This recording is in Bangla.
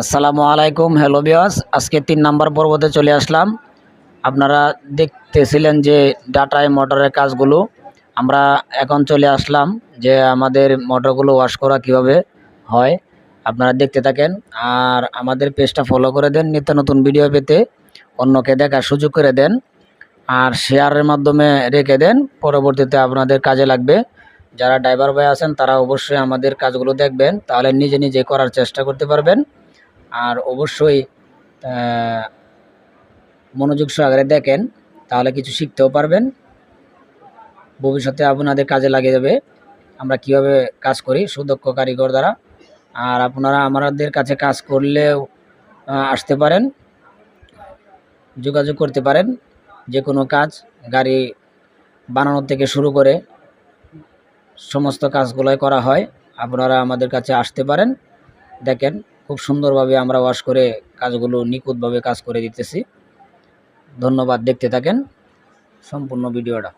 আসসালামু আলাইকুম, হ্যালো ভিউয়ার্স। আজকে 3 নাম্বার পর্বতে চলে আসলাম। আপনারা দেখতেছিলেন যে ডাটায় মোটরের কাজগুলো। আমরা এখন চলে আসলাম যে আমাদের মোটরগুলো ওয়াশ করা কিভাবে হয়, আপনারা দেখতে থাকেন। আর আমাদের পেজটা ফলো করে দেন নিত্য নতুন ভিডিও পেতে, অন্যকে দেখার সুযোগ করে দেন। আর শেয়ারের মাধ্যমে রেখে দেন, পরবর্তীতে আপনাদের কাজে লাগবে। যারা ড্রাইভার ভাই আছেন তারা অবশ্যই আমাদের কাজগুলো দেখবেন, তাহলে নিজে নিজে করার চেষ্টা করতে পারবেন। আর অবশ্যই মনোযোগ সহকারে দেখেন, তাহলে কিছু শিখতেও পারবেন, ভবিষ্যতে আপনাদের কাজে লাগে যাবে আমরা কিভাবে কাজ করি সুদক্ষ কারিগর দ্বারা। আর আপনারা আমাদের কাছে কাজ করলেও আসতে পারেন, যোগাযোগ করতে পারেন। যে কোনো কাজ, গাড়ি বানানোর থেকে শুরু করে সমস্ত কাজগুলোই করা হয়। আপনারা আমাদের কাছে আসতে পারেন। দেখেন খুব সুন্দরভাবে আমরা ওয়াশ করে কাজগুলো নিখুঁতভাবে কাজ করে দিতেছি। ধন্যবাদ, দেখতে থাকেন সম্পূর্ণ ভিডিওটা।